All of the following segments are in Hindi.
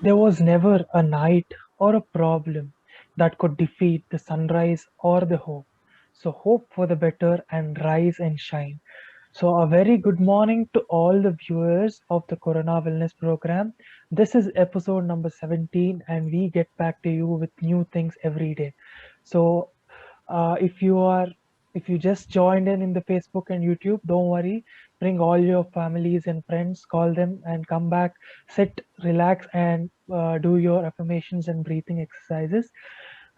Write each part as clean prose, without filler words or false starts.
There was never a night or a problem that could defeat the sunrise or the hope. So hope for the better and rise and shine. So a very good morning to all the viewers of the Corona Wellness Program. This is episode number 17 and we get back to you with new things every day. So uh, if you are if you just joined in the Facebook and YouTube, don't worry. Bring all your families and friends, call them and come back, sit, relax, and do your affirmations and breathing exercises.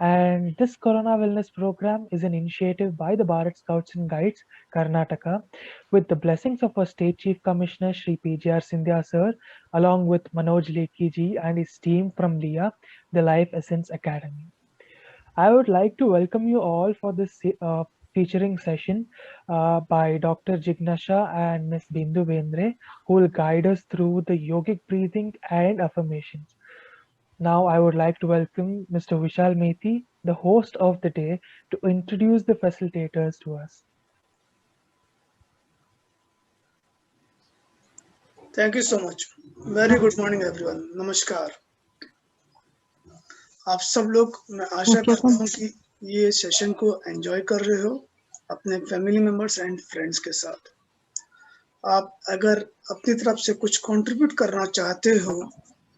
And this Corona Wellness Program is an initiative by the Bharat Scouts and Guides, Karnataka, with the blessings of our State Chief Commissioner Shri PGR Sindhya sir, along with Manoj Lekhi ji and his team from LIA, the Life Essence Academy. I would like to welcome you all for this featuring session by Dr. Jignasha and Ms. Bindu Bendre, who will guide us through the yogic breathing and affirmations. Now, I would like to welcome Mr. Vishal Methi, the host of the day, to introduce the facilitators to us. Thank you so much. Very good morning everyone. नमस्कार. आप सब लोग, मैं आशा करता हूँ कि ये सेशन को एंजॉय कर रहे हो अपने फैमिली मेंबर्स एंड फ्रेंड्स के साथ. आप अगर अपनी तरफ से कुछ कंट्रीब्यूट करना चाहते हो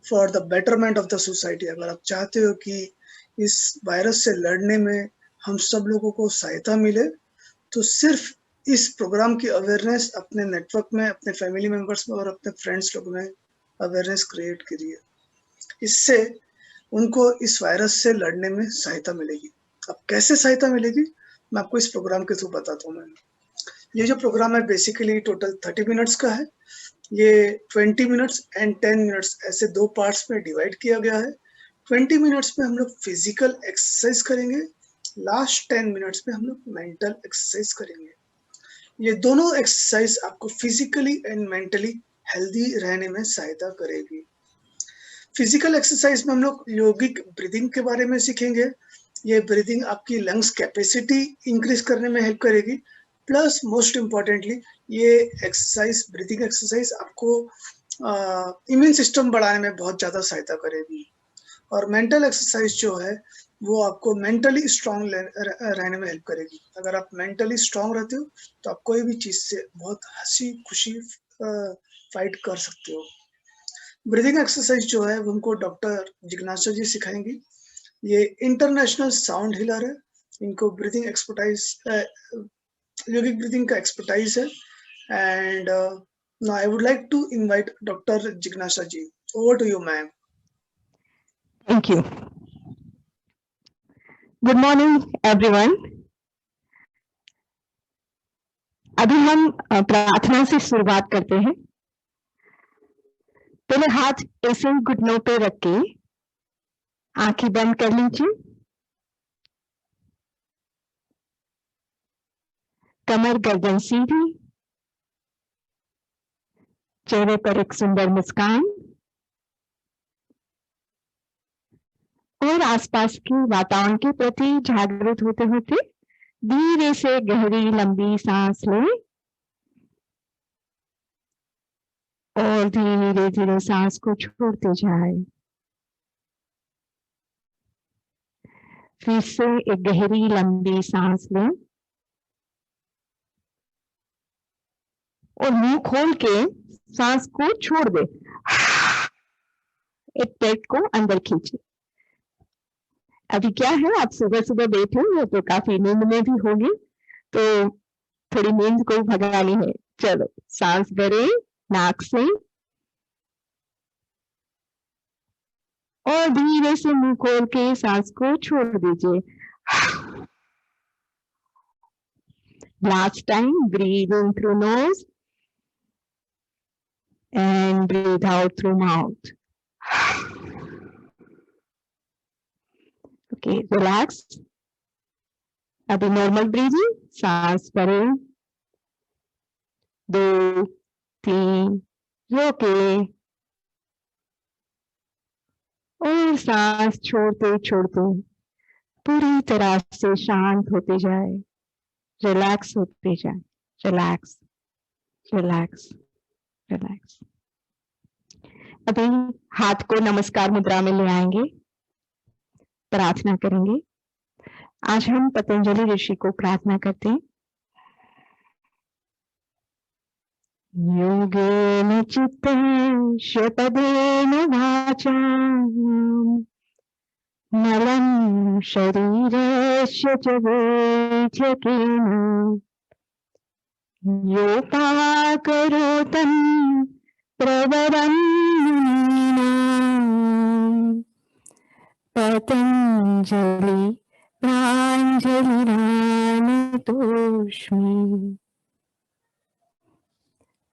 for the betterment of the society, अगर आप चाहते हो कि इस वायरस से लड़ने में हम सब लोगों को सहायता मिले, तो सिर्फ इस प्रोग्राम की अवेयरनेस अपने नेटवर्क में, अपने फैमिली मेंबर्स में और अपने फ्रेंड्स लोग में अवेयरनेस क्रिएट करिए. इससे उनको इस वायरस से लड़ने में सहायता मिलेगी. अब कैसे सहायता मिलेगी, मैं आपको इस प्रोग्राम के थ्रू बताता हूँ. ये जो प्रोग्राम है बेसिकली टोटल 30 मिनट्स का है. ये 20 मिनट्स एंड 10 मिनट्स ऐसे दो पार्ट्स में डिवाइड किया गया है. 20 मिनट्स में हम लोग फिजिकल एक्सरसाइज करेंगे, लास्ट 10 मिनट्स में हम लोग मेंटल एक्सरसाइज करेंगे. ये दोनों एक्सरसाइज आपको फिजिकली एंड मेंटली हेल्दी रहने में सहायता करेगी. फिजिकल एक्सरसाइज में हम लोग योगिक ब्रीदिंग के बारे में सीखेंगे. ये ब्रीदिंग आपकी लंग्स कैपेसिटी इंक्रीज करने में हेल्प करेगी. प्लस मोस्ट इम्पॉर्टेंटली ये एक्सरसाइज, ब्रीदिंग एक्सरसाइज आपको इम्यून सिस्टम बढ़ाने में बहुत ज़्यादा सहायता करेगी. और मेंटल एक्सरसाइज जो है वो आपको मेंटली स्ट्रांग रहने में हेल्प करेगी. अगर आप मेंटली स्ट्रांग रहते हो तो आप कोई भी चीज़ से बहुत हंसी खुशी फाइट कर सकते हो. ब्रीदिंग एक्सरसाइज जो है वो हमको डॉक्टर जिग्नासा जी सिखाएंगी. ये इंटरनेशनल साउंड हीलर है. इनको ब्रीदिंग एक्सपर्टाइज, योगिक ब्रीदिंग का एक्सपर्टाइज है. And now I would like to invite doctor Jignasa ji. Over to you ma'am. Thank you. Good morning, everyone. अभी हम प्रार्थना से शुरुआत करते हैं. पहले हाथ ऐसे घुटनों पे रख के आंखें बंद कर लीजिए. कमर गर्दन सीधी, चेहरे पर एक सुंदर मुस्कान और आसपास के वातावरण के प्रति जागरूक होते होते धीरे से गहरी लंबी सांस लें और धीरे धीरे सांस को छोड़ते जाए. फिर से एक गहरी लंबी सांस लें और मुंह खोल के सांस को छोड़ दे. एक पेट को अंदर खींचे. अभी क्या है, आप सुबह सुबह बैठे हो तो काफी नींद में भी होगी, तो थोड़ी नींद को भगानी है. चलो, सांस भरें नाक से और धीरे से मुंह खोल के सांस को छोड़ दीजिए. Last time, breathe in through nose and breathe out through mouth. Okay, relax. अभी नॉर्मल ब्रीदिंग. सांस भरें, 2 3 रोके और सांस छोड़ते छोड़ते पूरी तरह से शांत होते जाए, रिलैक्स होते जाए. Relax, relax, relax. अभी हाथ को नमस्कार मुद्रा में ले आएंगे, प्रार्थना करेंगे। आज हम पतंजलि ऋषि को प्रार्थना करते हैं। योगेन चित्तेन शपदेन वाचा मलं शरीरस्य च वैद्यकेन योपाकरोतं प्रवरं मुनीनां पतञ्जलि प्राञ्जलिरानतोऽस्मि।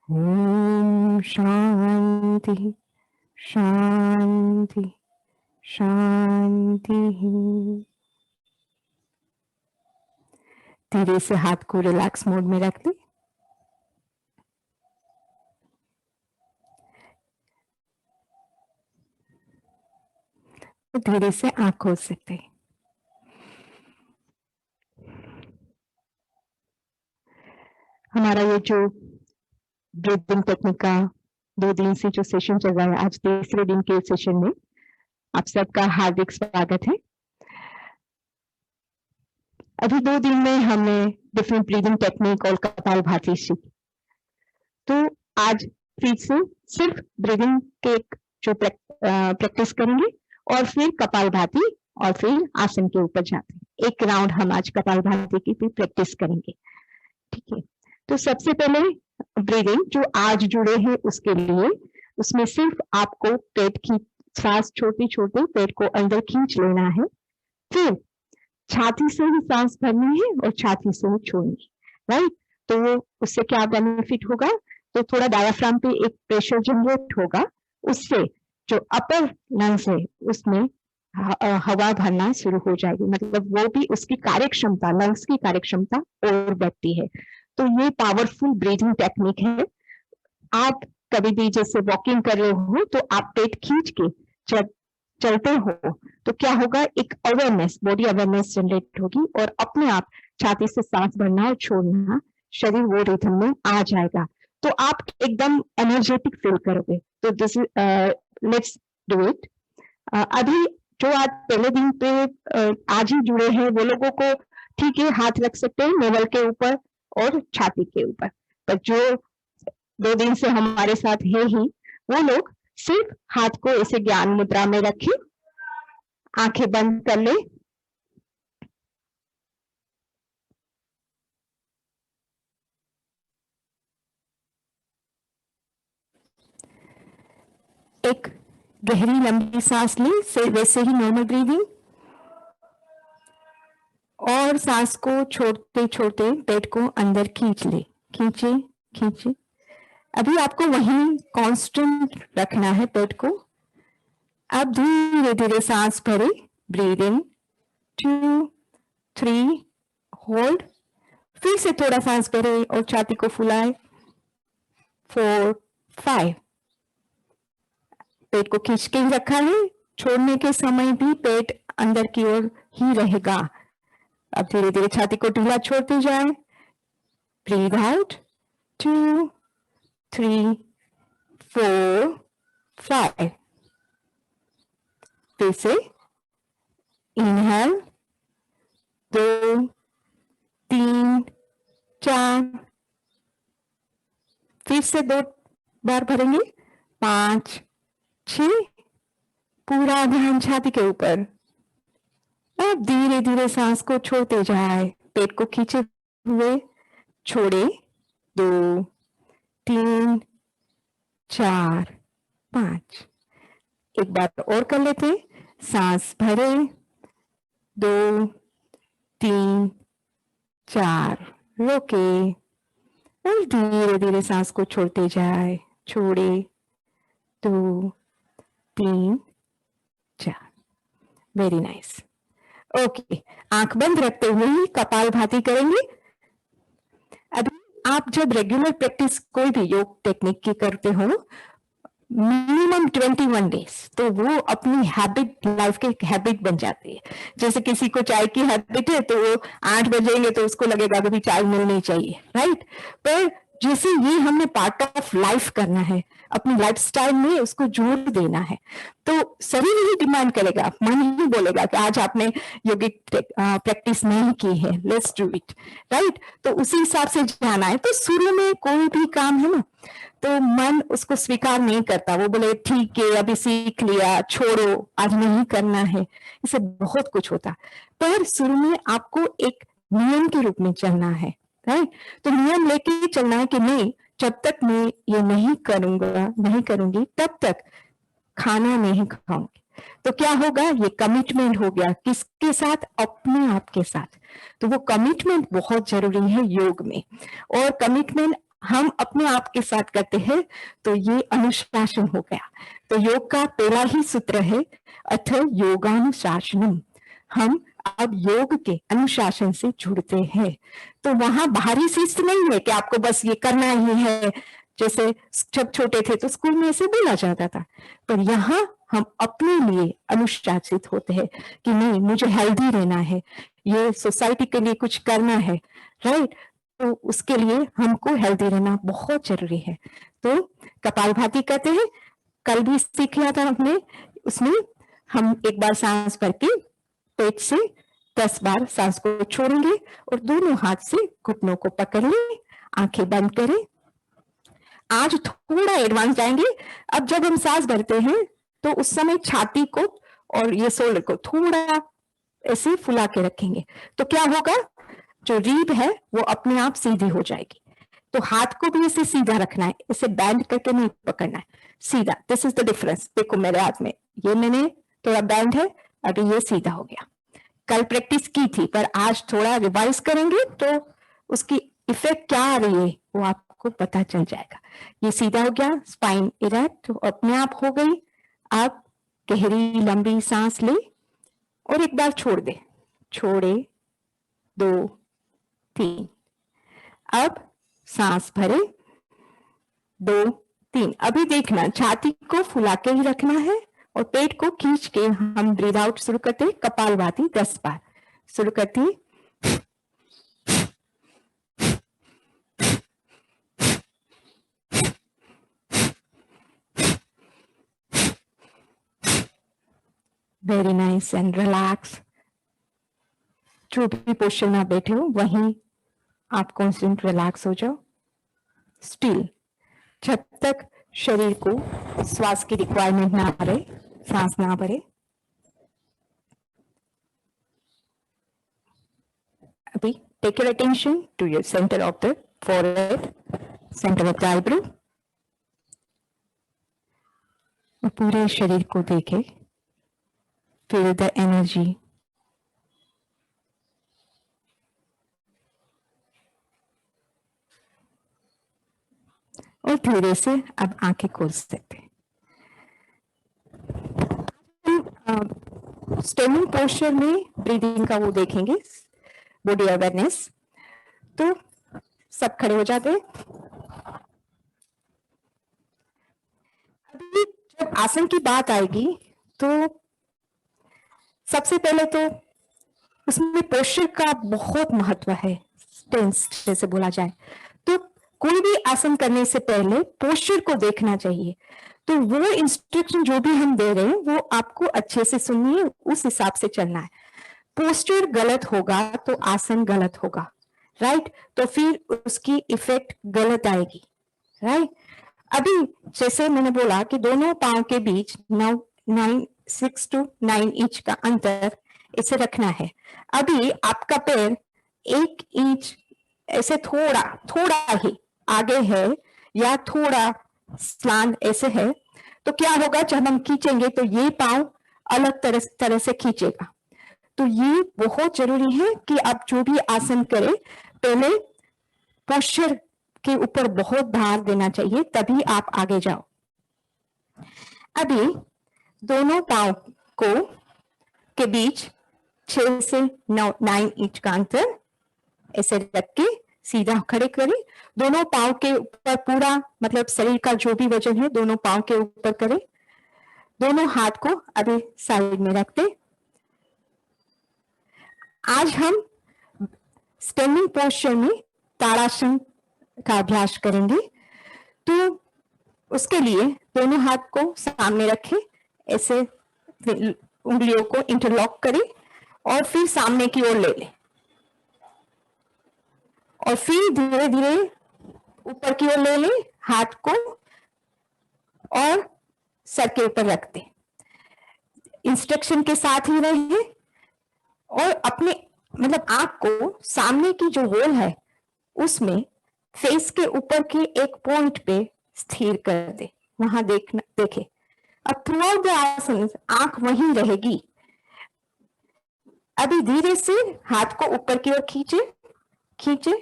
ओम शांति शांति शांति। धीरे से हाथ को रिलैक्स मोड में रख ले। धीरे से आंख खोल सकते हैं। हमारा ये जो ब्रीदिंग टेक्निक का 2 दिन से जो सेशन चल रहा है, आज तीसरे दिन के सेशन में आप सबका हार्दिक स्वागत है। अभी 2 दिन में हमने डिफरेंट ब्रीदिंग टेक्निक और कपालभाति सीखी। तो आज फिर से सिर्फ ब्रीदिंग के जो प्रैक्टिस करेंगे और फिर कपालभाति और फिर आसन के ऊपर जाते हैं। एक राउंड हम आज कपालभाति की भी प्रैक्टिस करेंगे, ठीक है। तो सबसे पहले ब्रीदिंग जो आज जुड़े हैं उसके लिए, उसमें सिर्फ आपको पेट की सांस छोटी छोटी पेट को अंदर खींच लेना है, फिर छाती से ही सांस भरनी है और छाती से ही छोड़नी है, राइट। तो उससे क्या बेनिफिट होगा, तो थोड़ा डायफ्राम पे एक प्रेशर जनरेट होगा, उससे जो अपर लंग्स है उसमें हवा भरना शुरू हो जाएगी, मतलब वो भी उसकी कार्यक्षमता, लंग्स की कार्यक्षमता और बढ़ती है। तो ये पावरफुल ब्रीदिंग टेक्निक है। आप कभी भी जैसे वॉकिंग कर रहे हो तो आप पेट खींच के जब चलते हो तो क्या होगा, एक अवेयरनेस, बॉडी अवेयरनेस जनरेट होगी और अपने आप छाती से सांस भरना और छोड़ना, शरीर वो रिथम में आ जाएगा, तो आप एकदम एनर्जेटिक फील करोगे। तो दिस लेट्स डू इट। अभी जो आज पहले दिन पे आज ही जुड़े हैं वो लोगों को ठीक है हाथ रख सकते हैं नेवल के ऊपर और छाती के ऊपर, पर जो 2 दिन से हमारे साथ है ही वो लोग सिर्फ हाथ को ऐसे ज्ञान मुद्रा में रखें, आंखें बंद कर ले। एक गहरी लंबी सांस ले, वैसे ही नॉर्मल ब्रीदिंग, और सांस को छोड़ते छोड़ते पेट को अंदर खींच ले, खींचे खींचे। अभी आपको वहीं कांस्टेंट रखना है पेट को। अब धीरे धीरे सांस भरे, ब्रीद इन 2 3, होल्ड, फिर से थोड़ा सांस भरे और छाती को फुलाए 4 5। पेट को खींच के ही रखा है, छोड़ने के समय भी पेट अंदर की ओर ही रहेगा। अब धीरे धीरे छाती को ढीला छोड़ते जाए, ब्रीद आउट 2 3 4 5। फिर से इनहेल 2 3 4, फिर से 2 बार भरेंगे 5 6। पूरा ध्यान छाती के ऊपर। अब धीरे धीरे सांस को छोड़ते जाए, पेट को खींचे हुए छोड़े 2 3 4 5। एक बार और कर लेते, सांस भरे 2 3 4, रोके और धीरे धीरे सांस को छोड़ते जाए, छोड़े 2 3 4। Very nice. ओके, आंख बंद रखते हुए ही कपालभाति करेंगे। अभी आप जब रेगुलर प्रैक्टिस कोई भी योग टेक्निक की करते हो, मिनिमम 21 डेज, तो वो अपनी हैबिट, लाइफ की हैबिट बन जाती है। जैसे किसी को चाय की हैबिट है तो वो 8 बजेंगे तो उसको लगेगा कि चाय मिलनी चाहिए, राइट। पर जैसे ये हमने पार्ट ऑफ लाइफ करना है, अपनी लाइफस्टाइल में उसको जोड़ देना है। तो शरीर ही डिमांड करेगा, मन ही बोलेगा कि आज आपने योगिक प्रैक्टिस नहीं की है, लेट्स डू इट, राइट। तो उसी हिसाब से जाना है। तो शुरू में कोई भी काम है ना, तो मन उसको स्वीकार नहीं करता, वो बोले ठीक है अभी सीख लिया, छोड़ो आज नहीं करना है, इससे बहुत कुछ होता। पर शुरू में आपको एक नियम के रूप में चलना है, राइट। तो नियम लेके चलना है कि नहीं, जब तक मैं ये नहीं करूंगा, नहीं करूंगी, तब तक खाना नहीं खाऊंगी। तो क्या होगा, ये कमिटमेंट हो गया, किसके साथ, अपने आप के साथ। तो वो कमिटमेंट बहुत जरूरी है योग में। और कमिटमेंट हम अपने आप के साथ करते हैं तो ये अनुशासन हो गया। तो योग का पहला ही सूत्र है अथ योगानुशासनम। हम अब योग के अनुशासन से जुड़ते हैं। तो वहां बाहरी शिस्त नहीं है कि आपको बस ये करना ही है, जैसे जब छोटे थे तो स्कूल में ऐसे बोला जाता था। पर यहाँ हम अपने लिए अनुशासित होते हैं कि नहीं, मुझे हेल्दी रहना है, ये सोसाइटी के लिए कुछ करना है, राइट। तो उसके लिए हमको हेल्दी रहना बहुत जरूरी है। तो कपालभाति कहते हैं, कल भी सीख लिया था हमने, उसमें हम एक बार सांस भर के पेट से 10 बार सांस को छोड़ेंगे और दोनों हाथ से घुटनों को पकड़ लें, आंखें बंद करें। आज थोड़ा एडवांस जाएंगे। अब जब हम सांस भरते हैं तो उस समय छाती को और ये शोल्डर को थोड़ा ऐसे फुला के रखेंगे। तो क्या होगा, जो रीढ़ है वो अपने आप सीधी हो जाएगी। तो हाथ को भी ऐसे सीधा रखना है, इसे बैंड करके नहीं पकड़ना है, सीधा। This is the difference. देखो मेरे हाथ में ये मैंने थोड़ा बैंड है, अभी ये सीधा हो गया। कल प्रैक्टिस की थी, पर आज थोड़ा रिवाइज करेंगे तो उसकी इफेक्ट क्या आ रही है वो आपको पता चल जाएगा। ये सीधा हो गया, स्पाइन इरेक्ट तो अपने आप हो गई। आप गहरी लंबी सांस ले और एक बार छोड़ दे, छोड़े, 2 3। अब सांस भरे, 2 3। अभी देखना, छाती को फुला के ही रखना है और पेट को खींच के हम ब्रीद आउट शुरू करते। कपालभाति 10 बार शुरू करती। Very nice and relax. जो भी पोस्चर में बैठे हो वहीं आप कॉन्स्टेंट रिलैक्स हो जाओ। स्टिल, जब तक शरीर को श्वास की रिक्वायरमेंट ना रहे, सांस ना भरे। अभी take your attention to your centre of the forehead, centre of the eyebrow. पूरे शरीर को देखे, फील द एनर्जी। और धीरे से अब आंखें खोल सकते हैं। स्टेमिंग पोस्चर में ब्रीदिंग का वो देखेंगे, बॉडी अवेयरनेस। तो सब खड़े हो जाते हैं। अभी जब आसन की बात आएगी तो सबसे पहले तो उसमें पोस्चर का बहुत महत्व है। टेंस जैसे बोला जाए तो कोई भी आसन करने से पहले पोस्चर को देखना चाहिए। तो वो इंस्ट्रक्शन जो भी हम दे रहे हैं वो आपको अच्छे से सुनिए, उस हिसाब से चलना है। पोस्चर गलत होगा तो आसन गलत होगा, राइट। तो फिर उसकी इफेक्ट गलत आएगी, राइट। अभी जैसे मैंने बोला कि दोनों पांव के बीच 6 to 9 इंच का अंतर इसे रखना है। अभी आपका पैर 1 इंच ऐसे थोड़ा थोड़ा ही आगे है या थोड़ा स्लान ऐसे है, तो क्या होगा, जब हम खींचेंगे तो ये पांव अलग तरह से खींचेगा। तो ये बहुत जरूरी है कि आप जो भी आसन करें पहले पोस्चर के ऊपर बहुत भार देना चाहिए, तभी आप आगे जाओ। अभी दोनों पांव को के बीच 6 से 9 इंच का अंतर ऐसे रख के सीधा खड़े करें। दोनों पांव के ऊपर पूरा, मतलब शरीर का जो भी वजन है दोनों पांव के ऊपर करें। दोनों हाथ को अभी साइड में रखते। आज हम स्टैंडिंग पोस्चर में ताड़ासन का अभ्यास करेंगे। तो उसके लिए दोनों हाथ को सामने रखें, ऐसे उंगलियों को इंटरलॉक करें और फिर सामने की ओर ले लें और फिर धीरे धीरे ऊपर की ओर ले लें हाथ को और सर के ऊपर रख दें। इंस्ट्रक्शन के साथ ही रहिए और अपने मतलब आंख को सामने की जो वॉल है उसमें फेस के ऊपर के एक पॉइंट पे स्थिर कर दे, वहां देखे। अब थ्रू आउट द आसन आंख वहीं रहेगी। अभी धीरे से हाथ को ऊपर की ओर खींचे,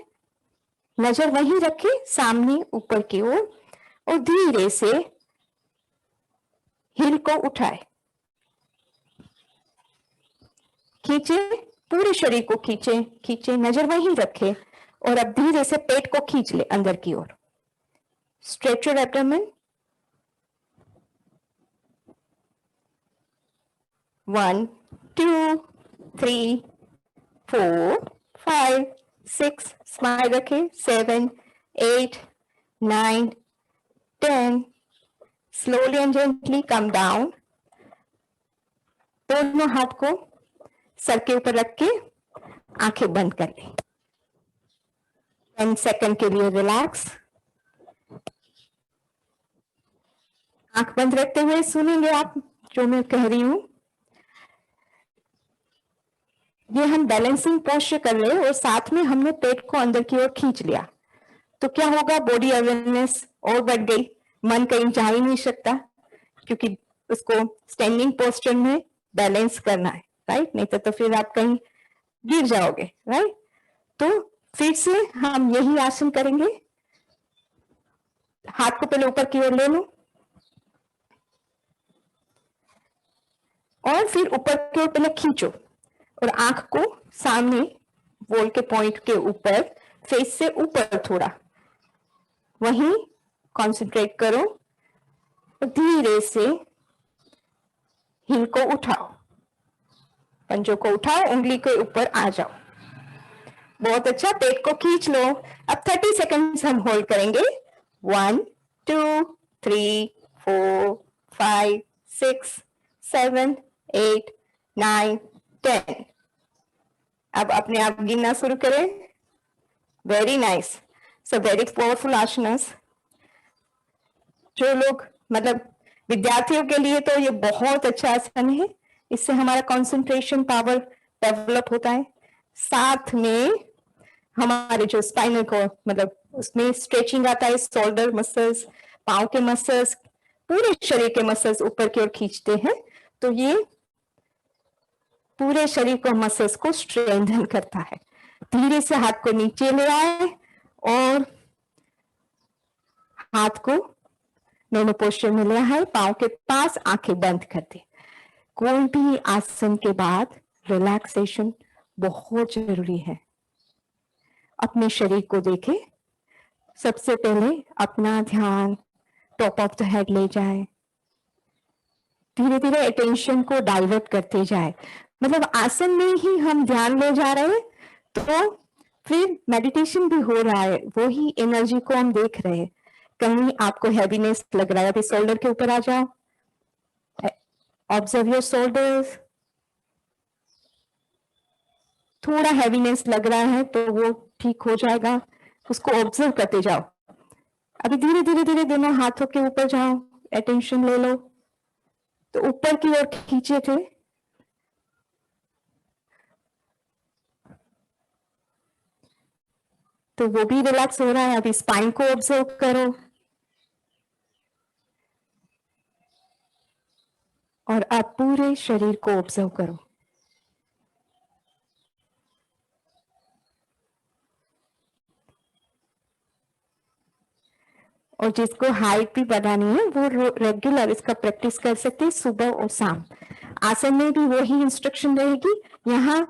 नजर वहीं रखे सामने ऊपर की ओर और धीरे से हिल को उठाए, खींचे, पूरे शरीर को खींचे, नजर वहीं रखे और अब धीरे से पेट को खींच ले अंदर की ओर। Stretch your abdomen. 1 2 3 4 5 6 स्माइल रखे, 7 8 9 10। Slowly and gently come down. दोनों हाथ को सर के ऊपर रख के आंखें बंद कर लें। 10 सेकंड के लिए रिलैक्स। आंख बंद रखते हुए सुनेंगे आप जो मैं कह रही हूं। ये हम बैलेंसिंग पोस्चर कर रहे हैं और साथ में हमने पेट को अंदर की ओर खींच लिया, तो क्या होगा, बॉडी अवेयरनेस और बढ़ गई, मन कहीं जा ही नहीं सकता क्योंकि उसको स्टैंडिंग पोस्चर में बैलेंस करना है, राइट? नहीं तो फिर आप कहीं गिर जाओगे, राइट? तो फिर से हम यही आसन करेंगे। हाथ को पहले ऊपर की ओर ले लो और फिर ऊपर की ओर पहले खींचो और आंख को सामने वॉल के पॉइंट के ऊपर, फेस से ऊपर थोड़ा, वहीं कंसंट्रेट करो और धीरे से हिल को उठाओ, पंजों को उठाओ, उंगली के ऊपर आ जाओ। बहुत अच्छा, पेट को खींच लो। अब 30 सेकंड्स हम होल्ड करेंगे। 1 2 3 4 5 6 7 8 9 10। अब अपने आप गिनना शुरू करें। Very nice. So very powerful asanas. जो लोग मतलब विद्यार्थियों के लिए तो ये बहुत अच्छा आसन है, इससे हमारा कंसंट्रेशन पावर डेवलप होता है, साथ में हमारे जो स्पाइनल को मतलब उसमें स्ट्रेचिंग आता है, शोल्डर मसल्स, पाँव के मसल्स, पूरे शरीर के मसल्स ऊपर की ओर खींचते हैं, तो ये पूरे शरीर को मसल्स को स्ट्रेंथन करता है। धीरे से हाथ को नीचे ले आए और हाथ को दोनों पोस्चर में ले आए, पाँव के पास, आंखें बंद कर दे। कोई भी आसन के बाद रिलैक्सेशन बहुत जरूरी है। अपने शरीर को देखें। सबसे पहले अपना ध्यान टॉप ऑफ द हेड ले जाए, धीरे धीरे अटेंशन को डाइवर्ट करते जाए। मतलब आसन में ही हम ध्यान ले जा रहे हैं तो फिर मेडिटेशन भी हो रहा है, वो ही एनर्जी को हम देख रहे हैं। कहीं आपको हैवीनेस लग रहा है, अभी शोल्डर के ऊपर आ जाओ, ऑब्जर्व योर शोल्डर्स। थोड़ा हैवीनेस लग रहा है तो वो ठीक हो जाएगा, उसको ऑब्जर्व करते जाओ। अभी धीरे धीरे धीरे दोनों हाथों के ऊपर जाओ, अटेंशन ले लो। तो ऊपर की ओर खींचे थे, तो वो भी रिलैक्स हो रहा है। अभी स्पाइन को ऑब्जर्व करो और अब पूरे शरीर को ऑब्जर्व करो। और जिसको हाइट भी बढ़ानी है वो रेगुलर इसका प्रैक्टिस कर सकते हैं, सुबह और शाम। आसन में भी वही इंस्ट्रक्शन रहेगी। यहाँ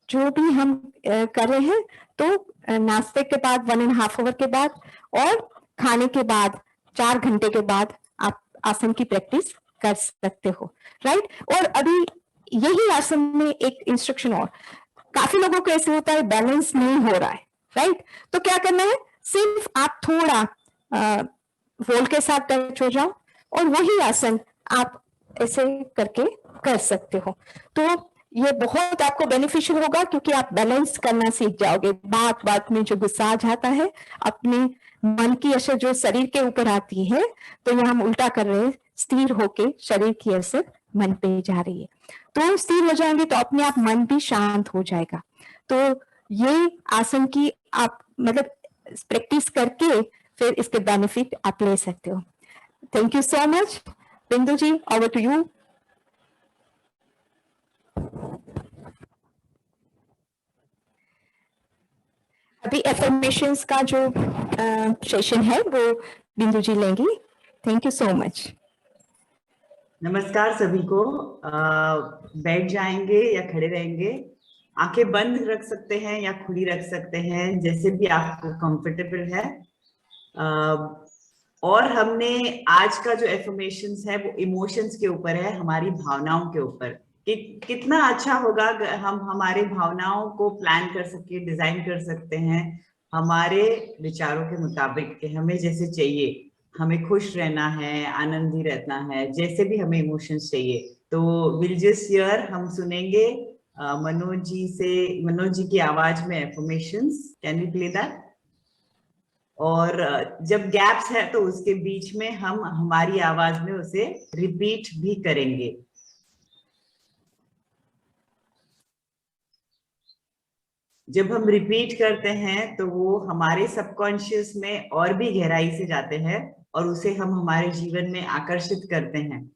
जो भी हम कर रहे हैं तो नाश्ते के बाद 1.5 आवर के बाद और खाने के बाद 4 घंटे के बाद आप आसन की प्रैक्टिस कर सकते हो, राइट? और अभी यही आसन में एक इंस्ट्रक्शन और, काफी लोगों को ऐसे होता है बैलेंस नहीं हो रहा है, राइट? तो क्या करना है, सिर्फ आप थोड़ा वॉल के साथ टच हो जाओ और वही आसन आप ऐसे करके कर सकते हो। तो ये बहुत आपको बेनिफिशियल होगा क्योंकि आप बैलेंस करना सीख जाओगे। बात बात में जो गुस्सा आ जाता है, अपने मन की असर जो शरीर के ऊपर आती है, तो यहाँ हम उल्टा कर रहे हैं, स्थिर होके शरीर की असर मन पे जा रही है। तो स्थिर हो जाएंगे तो अपने आप मन भी शांत हो जाएगा। तो ये आसन की आप मतलब प्रैक्टिस करके फिर इसके बेनिफिट आप ले सकते हो। Thank you so much. बिंदु जी, ओवर टू यू। अभी एफर्मेशंस का जो सेशन है वो बिंदु जी लेंगी। Thank you so much. नमस्कार सभी को। बैठ जाएंगे या खड़े रहेंगे, आंखें बंद रख सकते हैं या खुली रख सकते हैं, जैसे भी आपको कंफर्टेबल है। और हमने आज का जो एफर्मेशंस है वो इमोशंस के ऊपर है, हमारी भावनाओं के ऊपर कि कितना अच्छा होगा अगर हम हमारे भावनाओं को प्लान कर सके, डिजाइन कर सकते हैं हमारे विचारों के मुताबिक कि हमें जैसे चाहिए, हमें खुश रहना है, आनंदी रहना है, जैसे भी हमें इमोशंस चाहिए। तो विल जस्ट हियर हम सुनेंगे मनोज जी से, मनोज जी की आवाज में affirmations. Can you play that? और जब गैप्स है तो उसके बीच में हम हमारी आवाज में उसे रिपीट भी करेंगे। जब हम रिपीट करते हैं तो वो हमारे सबकॉन्शियस में और भी गहराई से जाते हैं और उसे हम हमारे जीवन में आकर्षित करते हैं।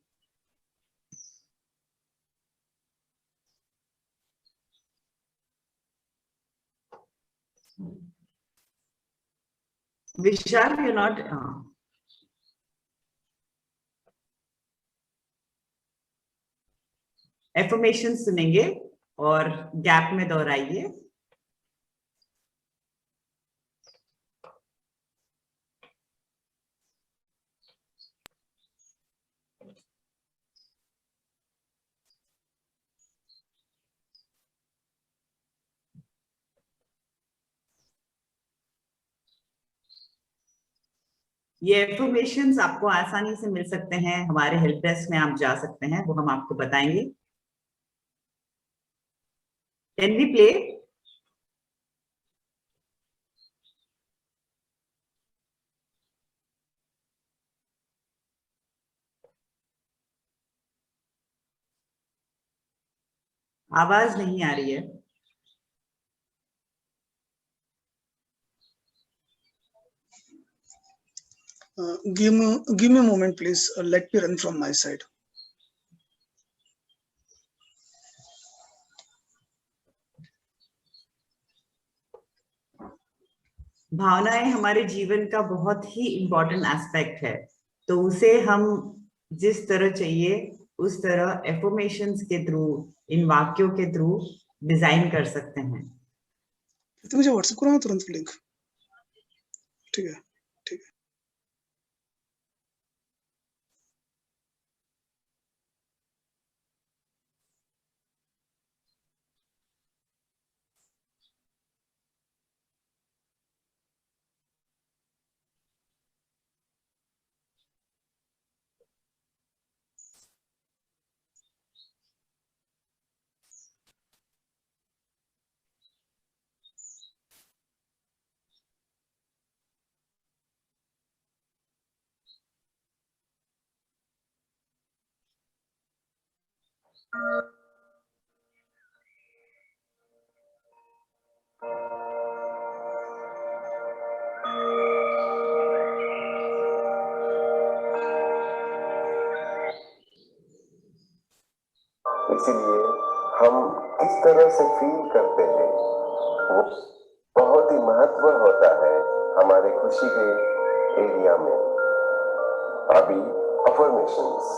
विशाल, यू नॉट एफर्मेशन सुनेंगे और गैप में दोहराइए। ये एफर्मेशंस आपको आसानी से मिल सकते हैं, हमारे हेल्प डेस्क में आप जा सकते हैं, वो हम आपको बताएंगे। Can we play? आवाज नहीं आ रही है। Give me a moment, please. Let me run from my side. भावनाएं हमारे जीवन का बहुत ही इम्पोर्टेंट एस्पेक्ट है, तो उसे हम जिस तरह चाहिए उस तरह एफर्मेशंस के थ्रू, इन वाक्यों के थ्रू डिजाइन कर सकते हैं। तो मुझे व्हाट्सएप करो ना तुरंत लिंक। ठीक है, ठीक है। इसीलिए हम किस तरह से फील करते हैं वो बहुत ही महत्व होता है हमारे खुशी के एरिया में। अभी affirmations.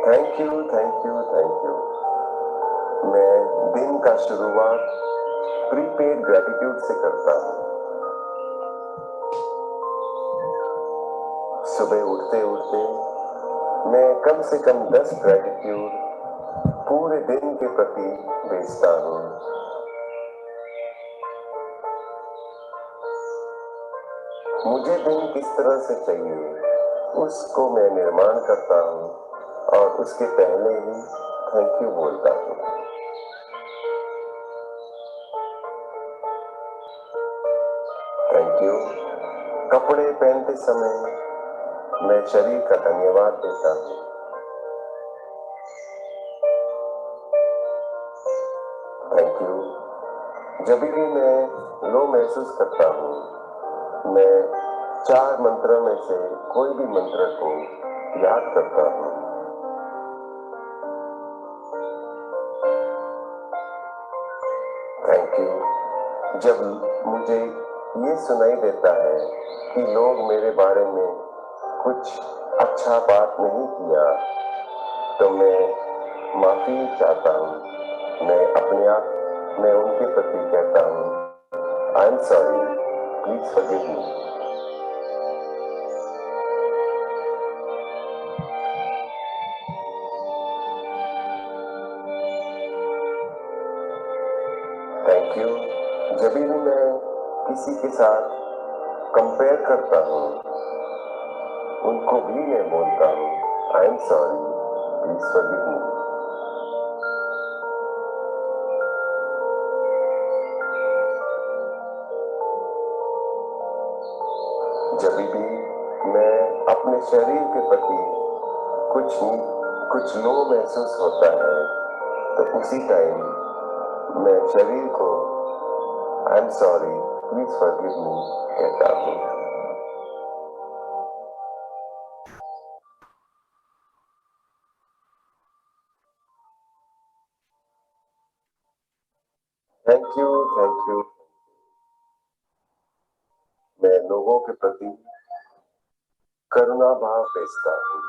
Thank you, thank you, thank you. मैं दिन का शुरुआत प्रीपेड ग्रेटिट्यूड से करता हूँ। सुबह उठते उठते मैं कम से कम 10 ग्रेटिट्यूड पूरे दिन के प्रति भेजता हूँ। मुझे दिन किस तरह से चाहिए उसको मैं निर्माण करता हूँ और उसके पहले ही थैंक यू बोलता हूँ। Thank you. कपड़े पहनते समय मैं शरीर का धन्यवाद देता हूँ। Thank you. जब भी मैं लो महसूस करता हूँ मैं 4 मंत्रों में से कोई भी मंत्र को याद करता हूँ। Thank you. जब मुझे ये सुनाई देता है कि लोग मेरे बारे में कुछ अच्छा बात नहीं किया तो मैं माफी चाहता हूँ। मैं अपने आप में उनके प्रति कहता हूँ I am sorry, please forgive me. Thank you. जब भी मैं किसी के साथ कंपेयर करता हूँ उनको भी मैं बोलता हूँ I am sorry, please forgive me. जब भी मैं अपने शरीर के प्रति कुछ लो महसूस होता है तो उसी टाइम मैं शरीर को I am sorry, please forgive me कहता हूँ। Thank you, thank you. मैं लोगों के प्रति करुणा भाव भेजता हूँ।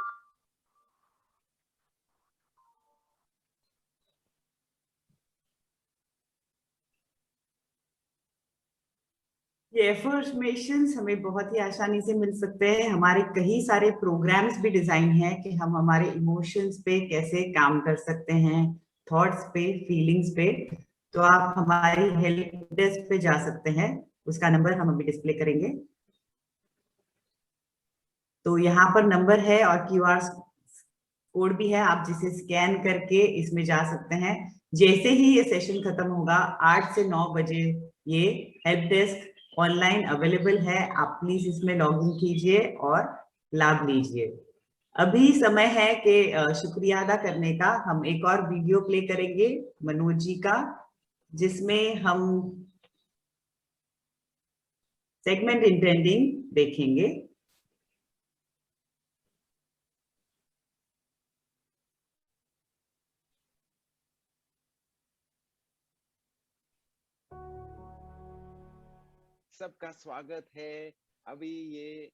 ये एफर्मेशंस हमें बहुत ही आसानी से मिल सकते हैं। हमारे कई सारे प्रोग्राम्स भी डिजाइन हैं कि हम हमारे इमोशंस पे कैसे काम कर सकते हैं, थॉट्स पे, फीलिंग्स पे। तो आप हमारी हेल्प डेस्क पे जा सकते हैं, उसका नंबर हम अभी डिस्प्ले करेंगे। तो यहाँ पर नंबर है और क्यूआर कोड भी है, आप जिसे स्कैन करके इसमें जा सकते हैं। जैसे ही ये सेशन खत्म होगा 8 से 9 बजे ये हेल्प डेस्क ऑनलाइन अवेलेबल है, आप प्लीज इसमें लॉग इन कीजिए और लाभ लीजिए। अभी समय है कि शुक्रिया अदा करने का। हम एक और वीडियो प्ले करेंगे मनोज जी का, जिसमें हम सेगमेंट इंटेंडिंग देखेंगे। सबका स्वागत है। अभी ये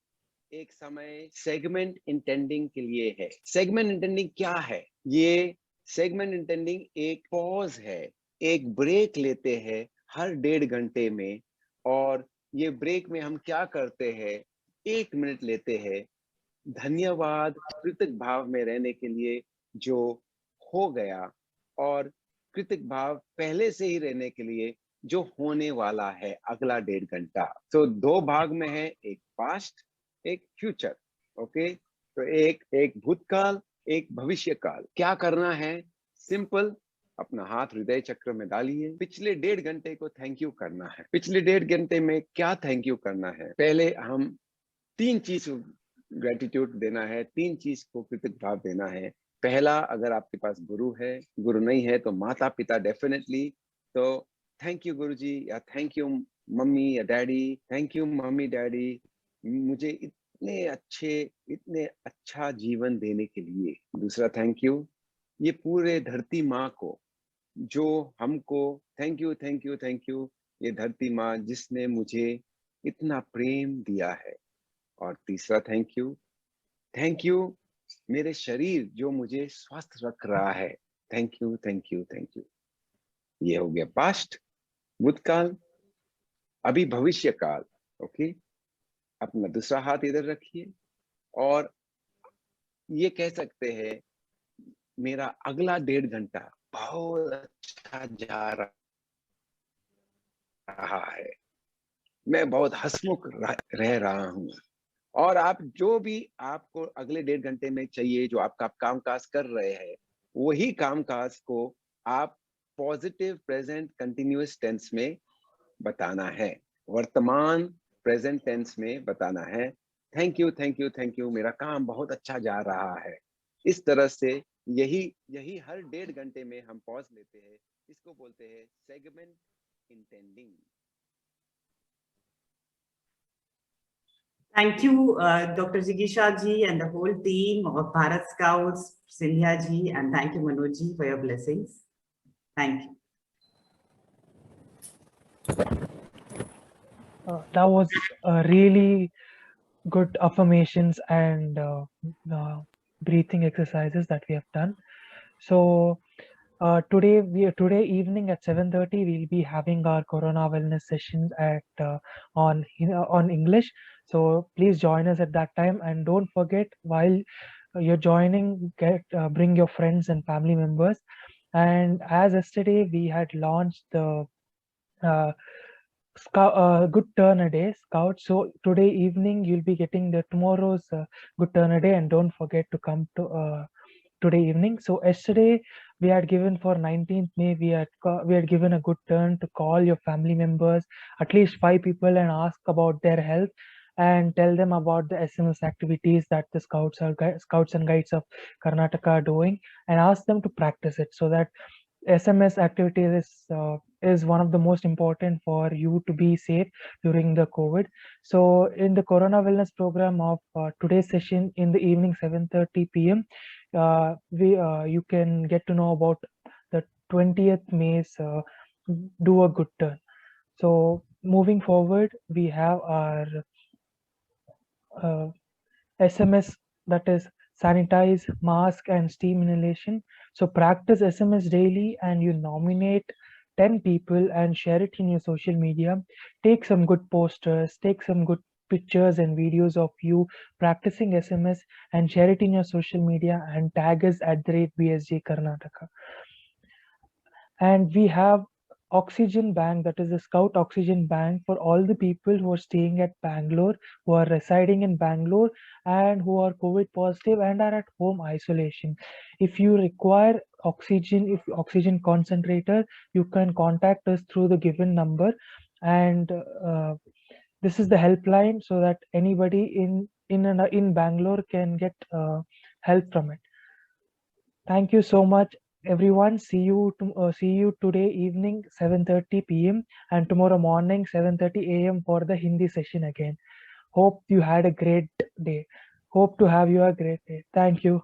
एक समय सेगमेंट इंटेंडिंग के लिए है। सेगमेंट इंटेंडिंग क्या है? ये सेगमेंट इंटेंडिंग एक पॉज है, एक ब्रेक लेते हैं हर 1.5 घंटे में। और ये ब्रेक में हम क्या करते हैं, 1 मिनट लेते हैं धन्यवाद, कृतज्ञ भाव में रहने के लिए जो हो गया, और कृतज्ञ भाव पहले से ही रहने के लिए जो होने वाला है अगला 1.5 घंटा। तो 2 भाग में है, एक पास्ट, एक फ्यूचर। ओके, तो एक भूतकाल, एक भविष्य काल। क्या करना है? सिंपल, अपना हाथ हृदय चक्र में डालिए। पिछले 1.5 घंटे को थैंक यू करना है। पिछले 1.5 घंटे में क्या थैंक यू करना है? पहले हम 3 चीज ग्रेटिट्यूड देना है, 3 चीज को कृतज्ञ भाव देना है। पहला, अगर आपके पास गुरु है, गुरु नहीं है तो माता पिता डेफिनेटली। तो थैंक यू गुरु जी, या थैंक यू मम्मी या daddy, thank you mummy daddy मुझे इतने अच्छा जीवन देने के लिए। दूसरा, थैंक यू ये पूरे धरती माँ को, जो हमको thank you thank you thank you, ये धरती माँ जिसने मुझे इतना प्रेम दिया है। और तीसरा, थैंक यू मेरे शरीर जो मुझे स्वस्थ रख रहा है। Thank you thank you thank you. ये हो गया पास्ट, भूतकाल। अभी भविष्य काल। ओके, अपना दूसरा हाथ इधर रखिए और ये कह सकते हैं मेरा अगला 1.5 घंटा बहुत अच्छा जा रहा है। मैं बहुत हंसमुख रह रहा हूँ। और आप जो भी आपको अगले 1.5 घंटे में चाहिए, जो आपका काम काज कर रहे हैं, वही काम काज को आप पॉजिटिव प्रेजेंट कंटिन्यूअस टेंस में बताना है, वर्तमान प्रेजेंट टेंस में बताना है। Thank you, thank you, thank you, मेरा काम बहुत अच्छा जा रहा है। इस तरह से यही हर 1.5 घंटे में हम पॉज लेते हैं। इसको बोलते हैं segment intending. Thank you, Dr. Jigisha ji and the whole team of Bharat Scouts, Sindhya ji, and thank you, Manoj ji, for your blessings. Thank you. That was really good affirmations and breathing exercises that we have done. So today evening at 7:30 we'll be having our Corona wellness sessions at on English. So please join us at that time, and don't forget, while you're joining, bring your friends and family members. And as yesterday we had launched the uh, Good Turn a Day Scout. So today evening you'll be getting the tomorrow's Good Turn a Day, and don't forget to come to today evening. So yesterday we had given for 19th May, we had given a good turn to call your family members, at least 5 people, and ask about their health and tell them about the SMS activities that the Scouts and Guides of Karnataka are doing, and ask them to practice it, so that SMS activities is one of the most important for you to be safe during the COVID. So in the Corona Wellness program of today's session in the evening 7:30 p.m., you can get to know about the 20th May's Do a Good Turn. So moving forward, we have our SMS, that is sanitize, mask, and steam inhalation. So practice SMS daily, and you nominate 10 people and share it in your social media. Take some good posters, take some good pictures and videos of you practicing SMS, and share it in your social media and tag us at the rate BSJ Karnataka. And we have Oxygen Bank, that is a Scout Oxygen Bank for all the people who are staying at Bangalore, who are residing in Bangalore, and who are COVID positive and are at home isolation. If you require oxygen concentrator, you can contact us through the given number, and this is the helpline, so that anybody in Bangalore can get help from it. Thank you so much, everyone. See you today evening 7:30 p.m. and tomorrow morning 7:30 a.m. for the Hindi session again. Hope you had a great day. Hope to have you a great day. Thank you.